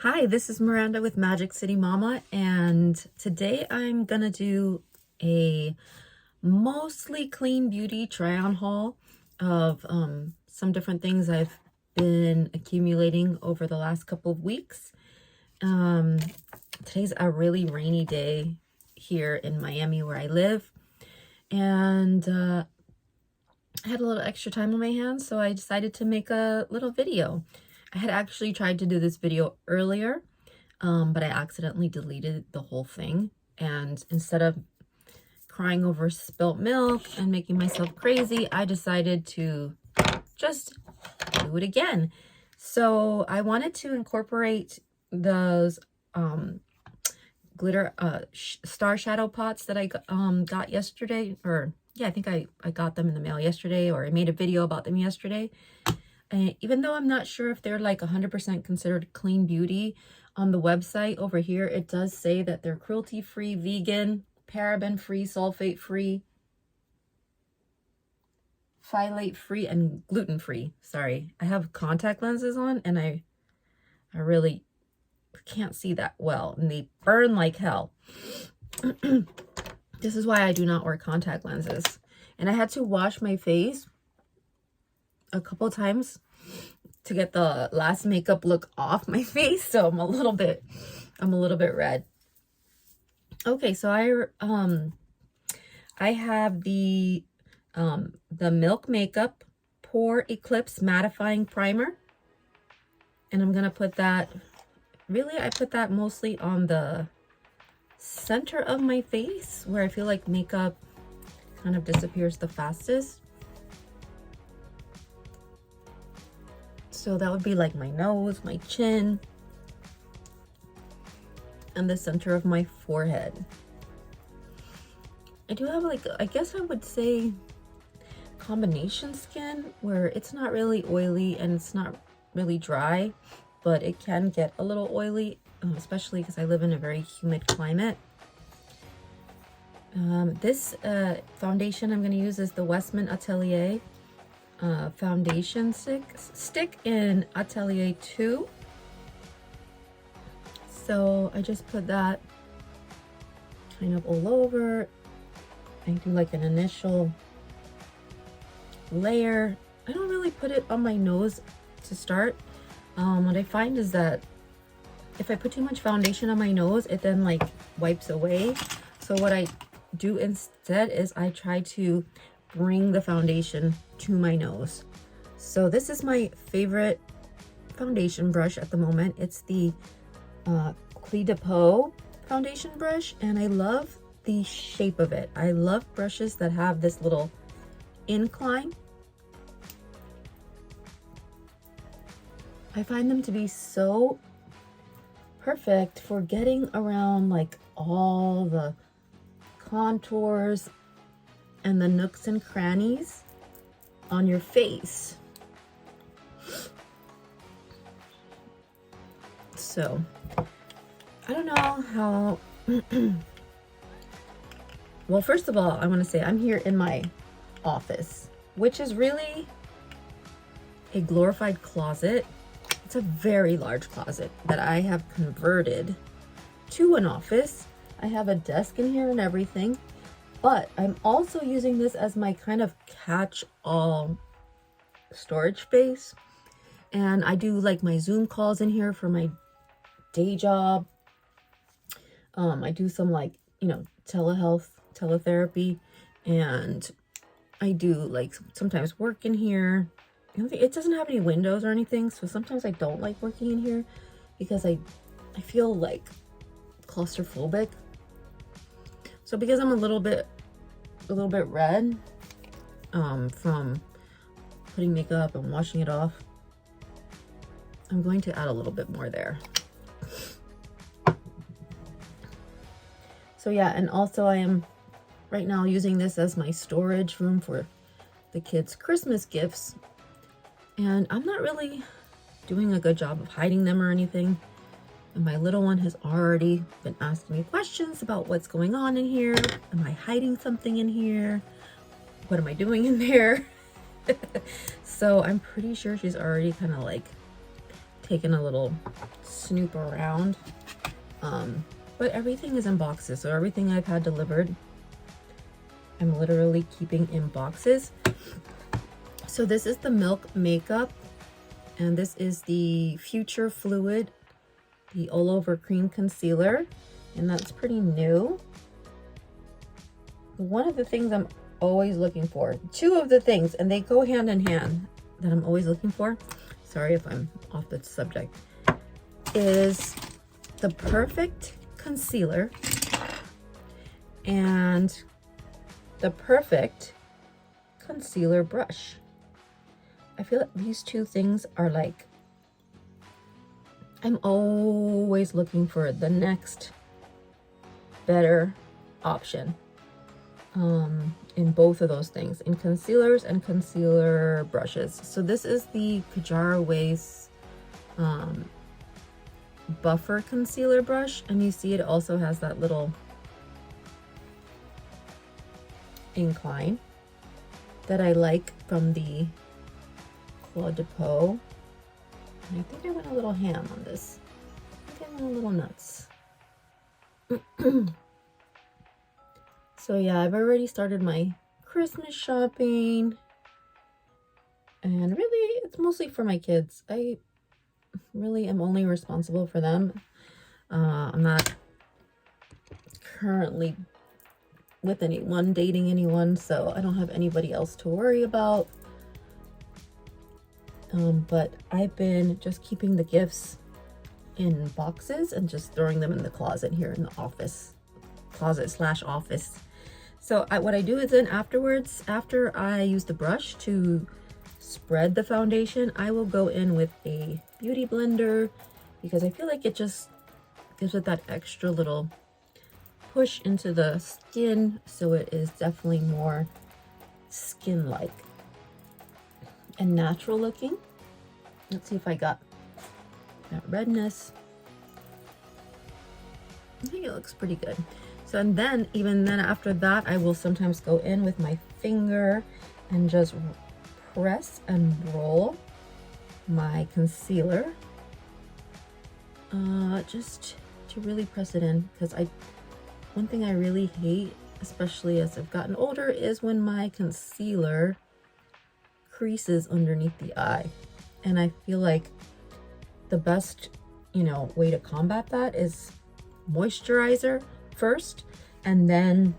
Hi, this is Miranda with Magick.city.mama, and today I'm gonna do a mostly clean beauty try-on haul of some different things I've been accumulating over the last couple of weeks. Today's a really rainy day here in Miami where I live, and I had a little extra time on my hands, so I decided to make a little video. I had actually tried to do this video earlier, but I accidentally deleted the whole thing. And instead of crying over spilt milk and making myself crazy, I decided to just do it again. So I wanted to incorporate those glitter star shadow pots that I got yesterday, or yeah, I think I got them in the mail yesterday, or I made a video about them yesterday. And even though I'm not sure if they're like 100% considered clean beauty, on the website over here, it does say that they're cruelty-free, vegan, paraben-free, sulfate-free, phthalate-free, and gluten-free. Sorry, I have contact lenses on and I really can't see that well, and they burn like hell. This is why I do not wear contact lenses. And I had to wash my face a couple times to get the last makeup look off my face, so I'm a little bit red. Okay, so I have the Milk Makeup Pore Eclipse Mattifying Primer, and I'm gonna put that, really I put that mostly on the center of my face where I feel like makeup kind of disappears the fastest. So that would be like my nose, my chin, and the center of my forehead. I do have like, I guess I would say combination skin where it's not really oily and it's not really dry, but it can get a little oily, especially because I live in a very humid climate. This foundation I'm going to use is the Westman Atelier foundation stick in Atelier 2. So I just put that kind of all over. I do like an initial layer. I don't really put it on my nose to start. What I find is that if I put too much foundation on my nose, it then like wipes away. So what I do instead is I try to bring the foundation to my nose. So this is my favorite foundation brush at the moment. It's the Kjaer foundation brush, and I love the shape of it. I love brushes that have this little incline. I find them to be so perfect for getting around like all the contours and the nooks and crannies on your face. So I don't know how well, first of all, I want to say I'm here in my office, which is really a glorified closet. It's a very large closet that I have converted to an office. I have a desk in here and everything. But I'm also using this as my kind of catch-all storage space. And I do like my Zoom calls in here for my day job. I do some like, you know, telehealth, teletherapy. And I do like sometimes work in here. It doesn't have any windows or anything. So sometimes I don't like working in here because I feel like claustrophobic. So because I'm a little bit red from putting makeup and washing it off, I'm going to add a little bit more there. So yeah, and also I am right now using this as my storage room for the kids' Christmas gifts. And I'm not really doing a good job of hiding them or anything. And my little one has already been asking me questions about what's going on in here. Am I hiding something in here? What am I doing in there? So I'm pretty sure she's already kind of like taken a little snoop around. But everything is in boxes, so everything I've had delivered, I'm literally keeping in boxes. So this is the Milk Makeup, and this is the Future Fluid, the All Over Cream Concealer, and that's pretty new. One of the things I'm always looking for, two of the things, and they go hand in hand, that I'm always looking for, sorry if I'm off the subject, is the perfect concealer and the perfect concealer brush. I feel like these two things are like, I'm always looking for the next better option in both of those things, in concealers and concealer brushes. So this is the Kjaer Weis Buffer Concealer Brush, and you see it also has that little incline that I like from the Clos de Peau. And I think I went a little ham on this. I think I went a little nuts. So yeah, I've already started my Christmas shopping, and really it's mostly for my kids. I really am only responsible for them. I'm not currently with anyone, dating anyone, so I don't have anybody else to worry about. But I've been just keeping the gifts in boxes and just throwing them in the closet here in the office, closet/office. So what I do is then afterwards, after I use the brush to spread the foundation, I will go in with a beauty blender, because I feel like it just gives it that extra little push into the skin, so it is definitely more skin-like and natural looking. Let's see if I got that redness. I think it looks pretty good. So, and then even then after that, I will sometimes go in with my finger and just press and roll my concealer, just to really press it in, because one thing I really hate, especially as I've gotten older, is when my concealer creases underneath the eye. And I feel like the best, way to combat that is moisturizer first, and then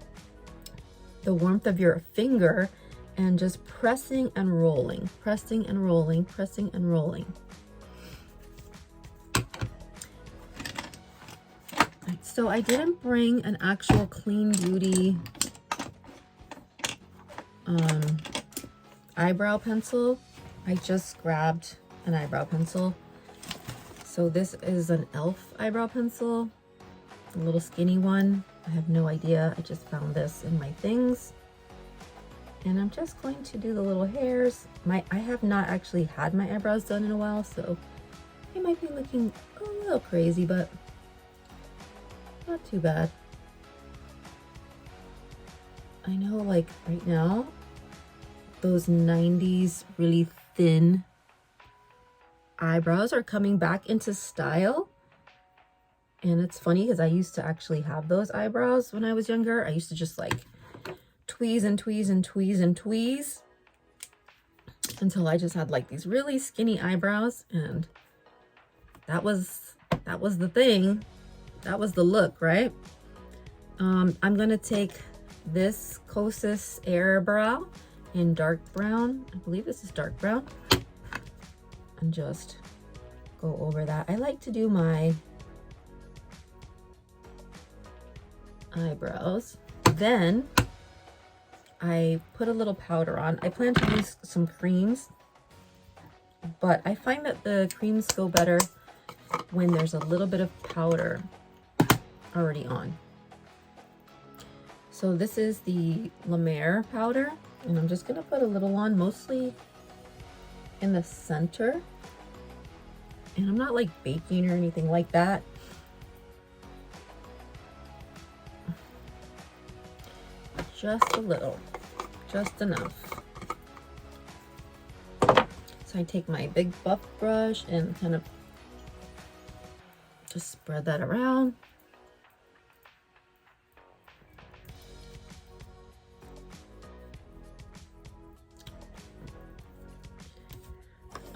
the warmth of your finger, and just pressing and rolling, pressing and rolling, pressing and rolling. So I didn't bring an actual Clean Beauty eyebrow pencil. I just grabbed an eyebrow pencil. So this is an e.l.f. eyebrow pencil, a little skinny one. I have no idea. I just found this in my things. And I'm just going to do the little hairs. I have not actually had my eyebrows done in a while, so they might be looking a little crazy, but not too bad. I know, like right now, those 90s really thin eyebrows are coming back into style. And it's funny because I used to actually have those eyebrows when I was younger. I used to just like tweeze and tweeze and tweeze and tweeze until I just had like these really skinny eyebrows, and that was the thing. That was the look, right? I'm gonna take this Kosas Air Brow in dark brown. I believe this is dark brown. And just go over that. I like to do my eyebrows. Then I put a little powder on. I plan to use some creams, but I find that the creams go better when there's a little bit of powder already on. So this is the La Mer powder, and I'm just gonna put a little on, mostly in the center. And I'm not like baking or anything like that. Just a little, just enough. So I take my big buff brush and kind of Just spread that around.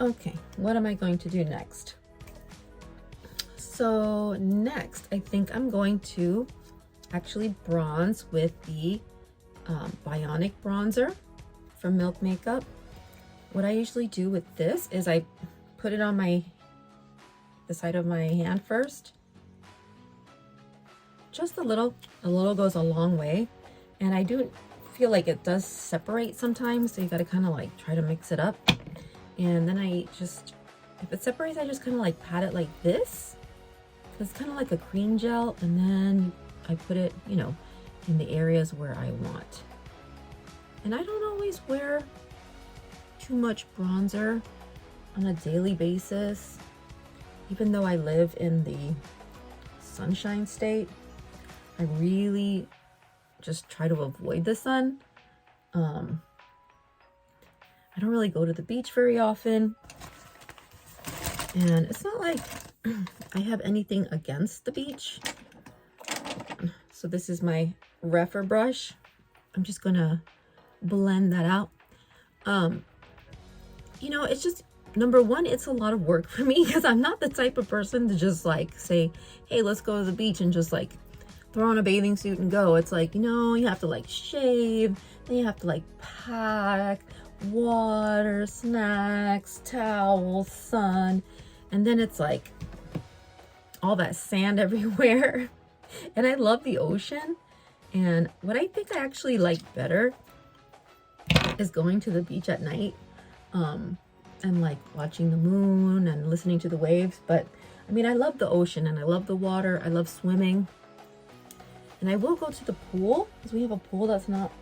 Okay, what am I going to do next? So next, I think I'm going to actually bronze with the Bionic bronzer from Milk Makeup. What I usually do with this is I put it on the side of my hand first. Just a little goes a long way. And I do feel like it does separate sometimes, so you gotta kind of like try to mix it up. And then I just, if it separates, I just kind of like pat it like this. It's kind of like a cream gel, and then I put it, you know, in the areas where I want. And I don't always wear too much bronzer on a daily basis. Even though I live in the sunshine state, I really just try to avoid the sun. I don't really go to the beach very often. And it's not like I have anything against the beach. So this is my Refer brush. I'm just gonna blend that out. You know, it's just, number one, it's a lot of work for me because I'm not the type of person to just like say, hey, let's go to the beach and just like throw on a bathing suit and go. It's like, you know, you have to like shave, then you have to like pack, water, snacks, towels, sun, and then it's like all that sand everywhere. And I love the ocean. And what I think I actually like better is going to the beach at night, and like watching the moon and listening to the waves. But I mean, I love the ocean and I love the water. I love swimming. And I will go to the pool because we have a pool that's not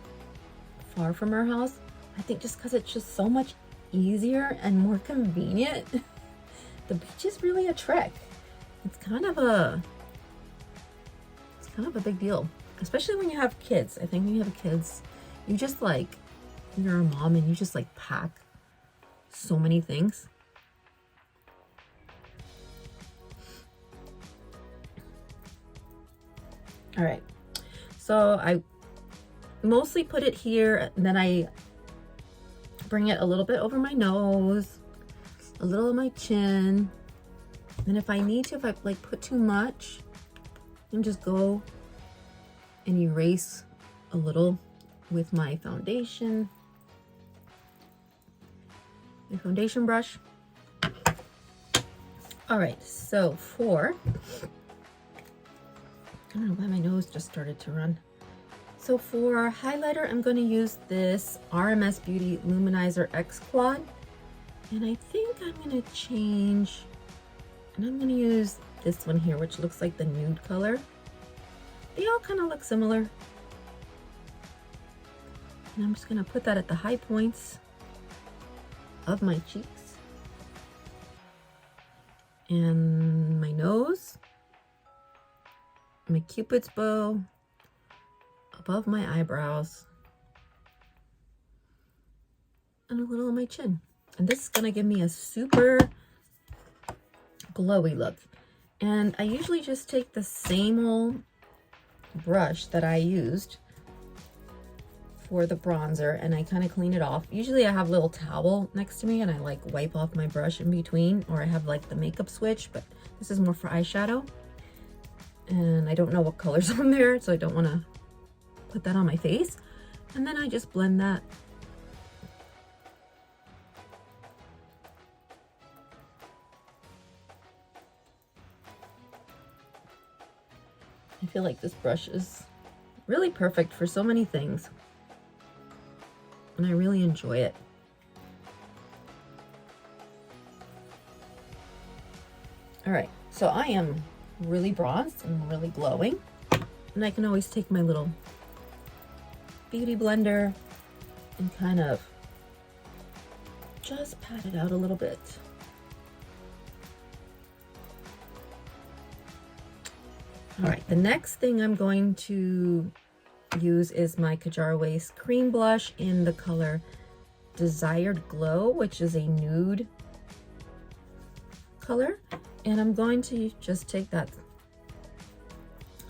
far from our house. I think just because it's just so much easier and more convenient. The beach is really a trek. It's kind of a big deal, especially when you have kids. I think when you have kids, you just like, you're a mom and you just like pack so many things. All right, so I mostly put it here, and then I bring it a little bit over my nose, a little on my chin, and if I need to, if I like put too much, then just go and erase a little with my foundation brush. All right, so for, I don't know why my nose just started to run. So for highlighter, I'm going to use this RMS Beauty Luminizer X Quad. And I think I'm going to change, and I'm going to use this one here, which looks like the nude color. They all kind of look similar. And I'm just going to put that at the high points of my cheeks. And my nose, my Cupid's bow, above my eyebrows, and a little on my chin. And this is gonna give me a super glowy look. And I usually just take the same old brush that I used for the bronzer and I kind of clean it off. Usually I have a little towel next to me and I like wipe off my brush in between, or I have like the makeup switch, but this is more for eyeshadow. And I don't know what color's on there, so I don't want to put that on my face. And then I just blend that. I feel like this brush is really perfect for so many things. And I really enjoy it. All right, so I am really bronzed and really glowing. And I can always take my little beauty blender and kind of just pat it out a little bit. All right, the next thing I'm going to use is my Kjaer Weis cream blush in the color Desired Glow, which is a nude color. And I'm going to just take that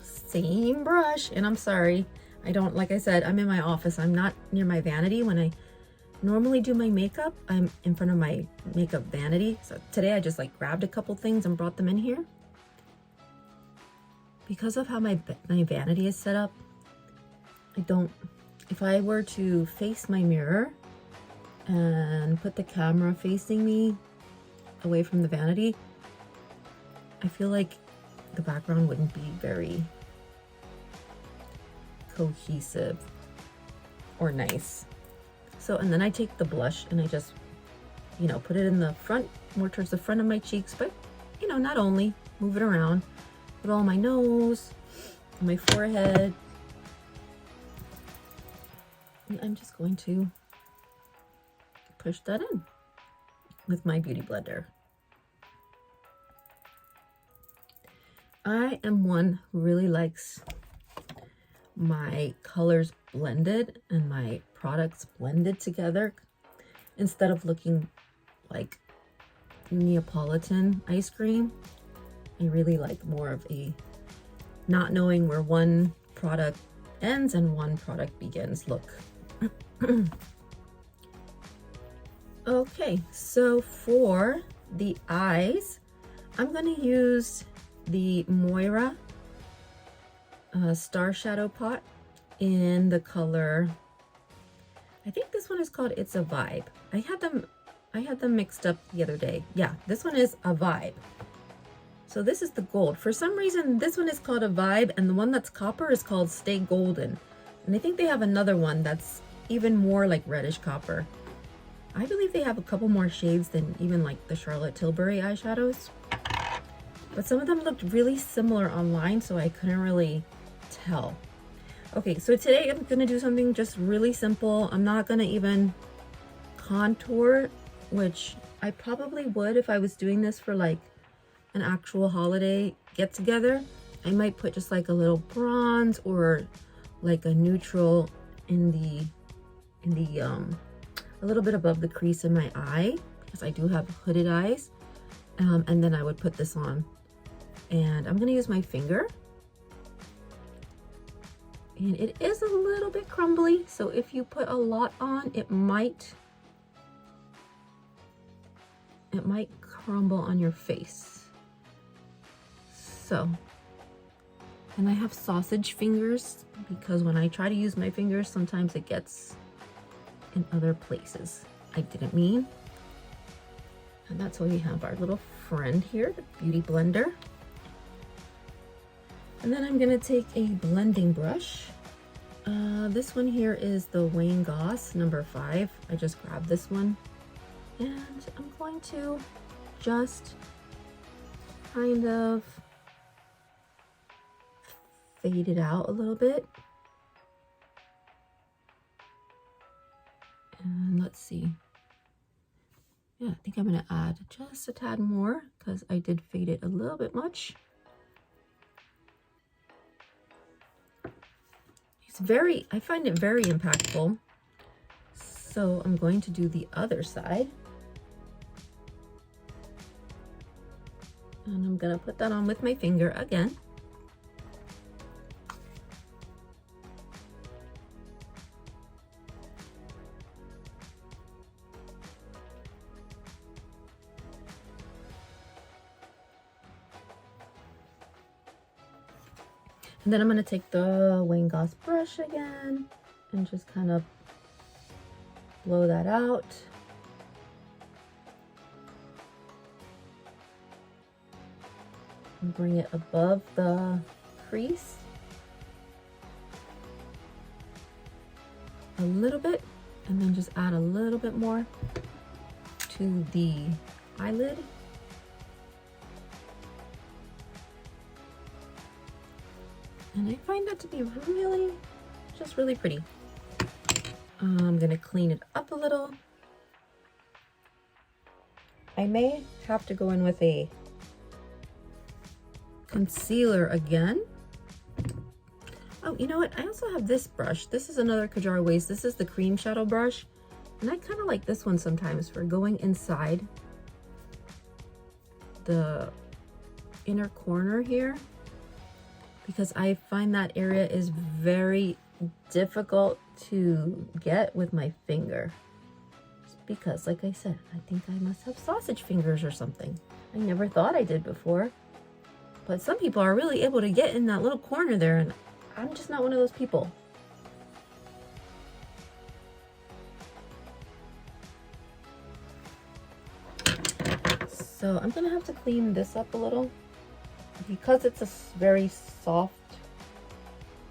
same brush, and I'm sorry, I don't, like I said, I'm in my office. I'm not near my vanity. When I normally do my makeup, I'm in front of my makeup vanity. So today I just like grabbed a couple things and brought them in here. Because of how my vanity is set up, I don't, if I were to face my mirror and put the camera facing me away from the vanity, I feel like the background wouldn't be very cohesive or nice. So, and then I take the blush and I just, you know, put it in the front, more towards the front of my cheeks, but, you know, not only, move it around, put it on my nose, on my forehead. And I'm just going to push that in with my beauty blender. I am one who really likes my colors blended and my products blended together instead of looking like Neapolitan ice cream. I really like more of a not knowing where one product ends and one product begins look. Okay, so for the eyes, I'm going to use the Moira Star Shadow Pot in the color, I think this one is called It's a Vibe. I had them mixed up the other day. Yeah, this one is a Vibe. So this is the gold. For some reason, this one is called a Vibe, and the one that's copper is called Stay Golden. And I think they have another one that's even more like reddish copper. I believe they have a couple more shades than even like the Charlotte Tilbury eyeshadows. But some of them looked really similar online, so I couldn't really tell. Okay, so today I'm gonna do something just really simple. I'm not gonna even contour, which I probably would if I was doing this for like an actual holiday get together. I might put just like a little bronze or like a neutral in the a little bit above the crease in my eye, because I do have hooded eyes. And then I would put this on, and I'm gonna use my finger. And it is a little bit crumbly, so if you put a lot on, it might crumble on your face. So, and I have sausage fingers because when I try to use my fingers, sometimes it gets in other places I didn't mean. And that's why we have our little friend here, the Beauty Blender. And then I'm gonna take a blending brush. This one here is the Wayne Goss number 5. I just grabbed this one. And I'm going to just kind of fade it out a little bit. And let's see. Yeah, I think I'm gonna add just a tad more because I did fade it a little bit much. I find it very impactful. So I'm going to do the other side. And I'm gonna put that on with my finger again. And then I'm going to take the Wayne Goss brush again and just kind of blow that out. And bring it above the crease a little bit, and then just add a little bit more to the eyelid. And I find that to be really, just really pretty. I'm gonna clean it up a little. I may have to go in with a concealer again. Oh, you know what? I also have this brush. This is another Kjaer Weis. This is the cream shadow brush. And I kind of like this one sometimes for going inside the inner corner here, because I find that area is very difficult to get with my finger. It's because, like I said, I think I must have sausage fingers or something. I never thought I did before. But some people are really able to get in that little corner there, and I'm just not one of those people. So I'm gonna have to clean this up a little because it's a very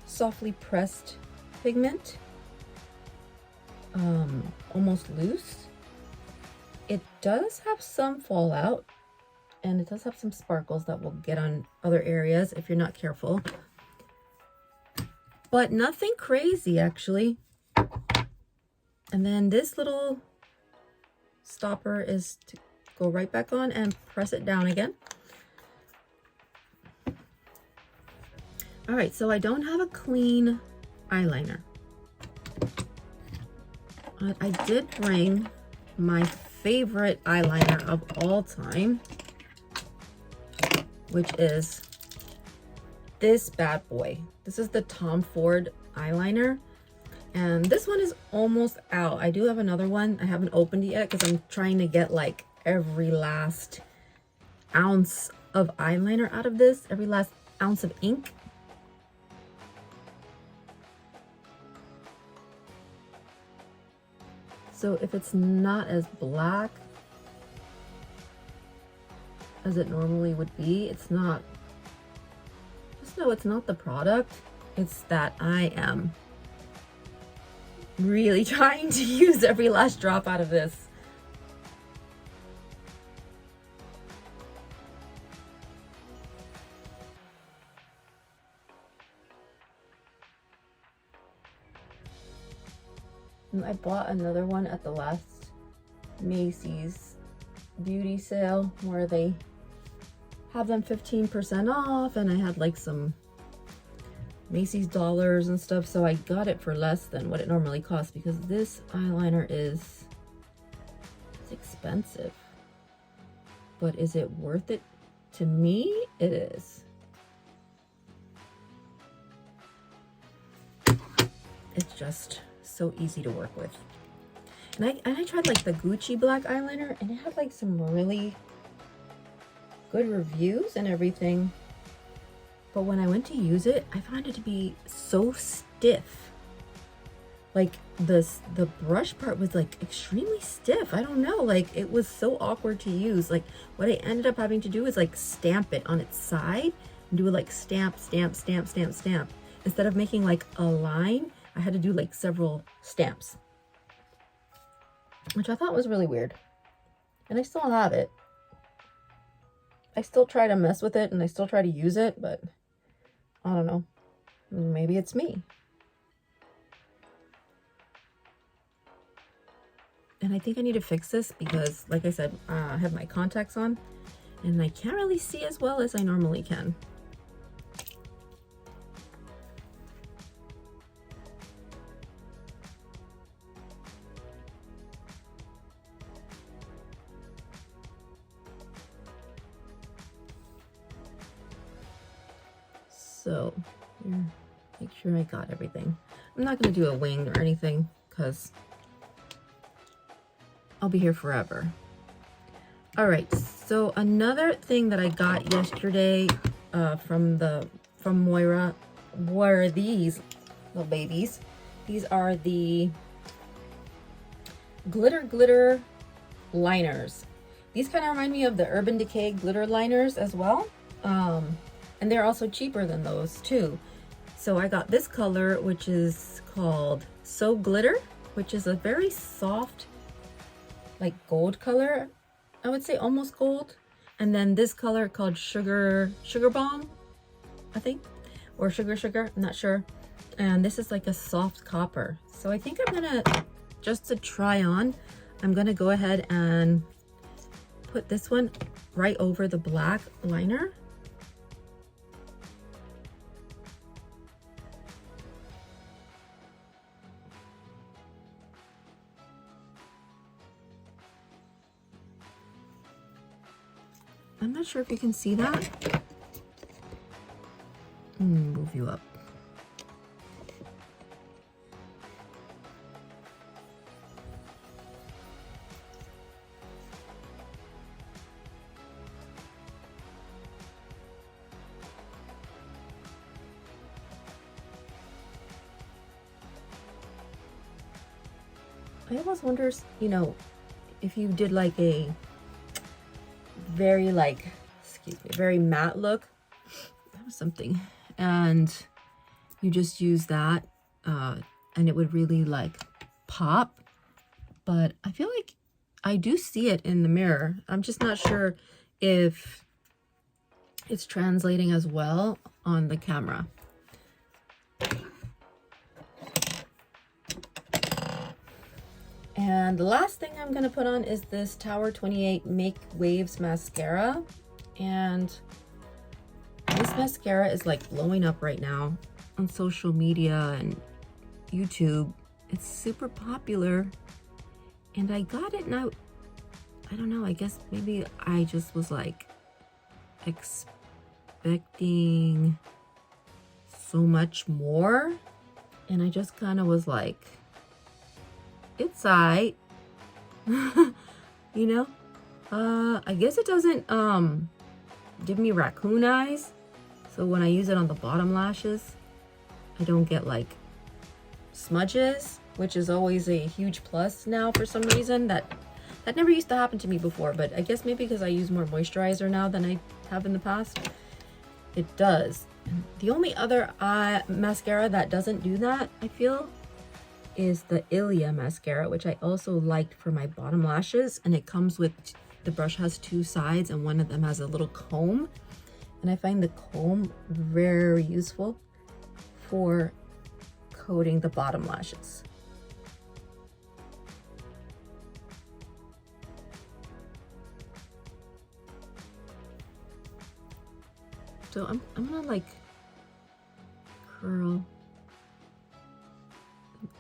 softly pressed pigment, almost loose. It does have some fallout, and it does have some sparkles that will get on other areas if you're not careful, but nothing crazy actually. And then this little stopper is to go right back on and press it down again. All right, so I don't have a clean eyeliner. I did bring my favorite eyeliner of all time, which is this bad boy. This is the Tom Ford eyeliner, and this one is almost out. I do have another one. I haven't opened it yet because I'm trying to get like every last ounce of eyeliner out of this, every last ounce of ink. So if it's not as black as it normally would be, it's not, just know it's not the product, it's that I am really trying to use every last drop out of this. I bought another one at the last Macy's beauty sale where they have them 15% off, and I had like some Macy's dollars and stuff, so I got it for less than what it normally costs because this eyeliner is, it's expensive. But is it worth it? To me, it is. It's just so easy to work with. And I tried like the Gucci black eyeliner, and it had like some really good reviews and everything. But when I went to use it, I found it to be so stiff. Like the brush part was like extremely stiff. I don't know, like it was so awkward to use. Like what I ended up having to do is like stamp it on its side and do like stamp, stamp, stamp, stamp, stamp. Instead of making like a line, I had to do like several stamps, which I thought was really weird. And I still have it. I still try to mess with it and I still try to use it, but I don't know. Maybe it's me. And I think I need to fix this because, like I said, I have my contacts on and I can't really see as well as I normally can. So, make sure I got everything. I'm not going to do a wing or anything because I'll be here forever. All right, so another thing that I got yesterday from Moira were these little babies. These are the glitter liners. These kind of remind me of the Urban Decay glitter liners as well. And they're also cheaper than those too. So I got this color, which is called So Glitter, which is a very soft, like gold color. I would say almost gold. And then this color called Sugar Bomb, I think, or Sugar, I'm not sure. And this is like a soft copper. So I think I'm gonna, just to try on, I'm gonna go ahead and put this one right over the black liner. I'm not sure if you can see that. Move you up. I almost wonder, you know, if you did like a very like, excuse me, very matte look, that was something, and you just use that and it would really like pop. But I feel like I do see it in the mirror. I'm just not sure if it's translating as well on the camera. And the last thing I'm gonna put on is this Tower 28 Make Waves mascara. And this mascara is like blowing up right now on social media and YouTube. It's super popular. And I got it now. I don't know, I guess maybe I just was like expecting so much more. And I just kind of was like, it's alright. You know? I guess it doesn't give me raccoon eyes. So when I use it on the bottom lashes, I don't get like smudges, which is always a huge plus now for some reason. That never used to happen to me before, but I guess maybe because I use more moisturizer now than I have in the past, it does. The only other mascara that doesn't do that, I feel, is the Ilia mascara, which I also liked for my bottom lashes. And it comes with, the brush has two sides and one of them has a little comb. And I find the comb very useful for coating the bottom lashes. So I'm gonna like curl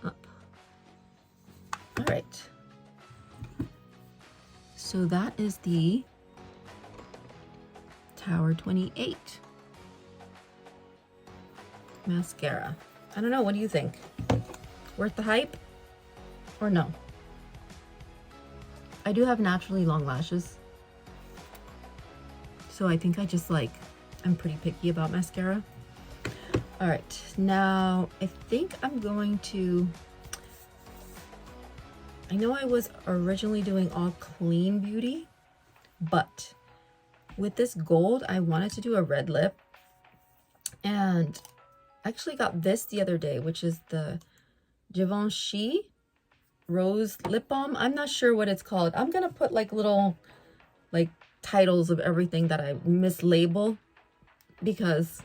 up. All right. So that is the Tower 28 mascara. I don't know, what do you think? Worth the hype or no? I do have naturally long lashes, so I think I just like, I'm pretty picky about mascara. All right, now I think I'm going to, I know I was originally doing all clean beauty, but with this gold, I wanted to do a red lip. And I actually got this the other day, which is the Givenchy Rose Lip Balm. I'm not sure what it's called. I'm gonna put like little like titles of everything that I mislabel, because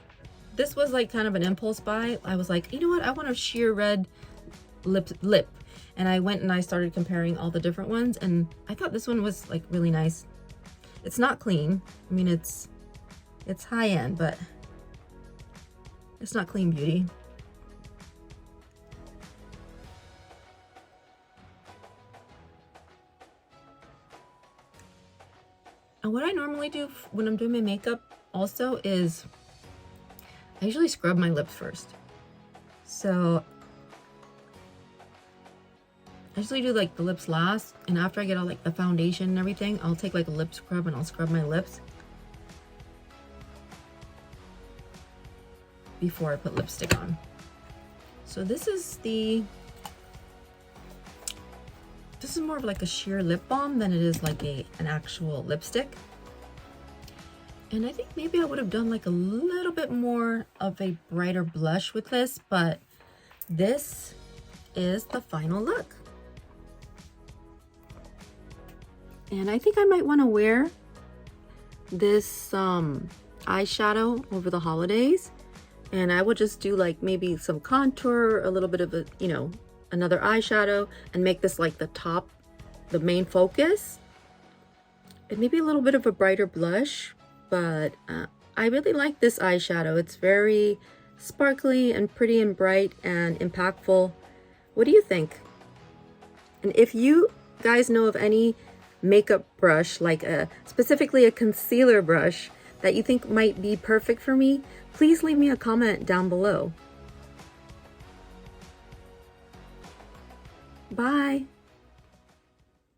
this was like kind of an impulse buy. I was like, you know what? I want a sheer red lip. And I went and I started comparing all the different ones, and I thought this one was like really nice. It's not clean. I mean, it's high end, but it's not clean beauty. And what I normally do when I'm doing my makeup also is I usually scrub my lips first. So I usually do like the lips last, and after I get all like the foundation and everything, I'll take like a lip scrub and I'll scrub my lips before I put lipstick on. So this is more of like a sheer lip balm than it is like an actual lipstick. And I think maybe I would have done like a little bit more of a brighter blush with this, but this is the final look. And I think I might want to wear this eyeshadow over the holidays. And I would just do like maybe some contour, a little bit of a, you know, another eyeshadow, and make this like the main focus. And maybe a little bit of a brighter blush. But I really like this eyeshadow. It's very sparkly and pretty and bright and impactful. What do you think? And if you guys know of any makeup brush, like specifically a concealer brush that you think might be perfect for me, please leave me a comment down below. Bye.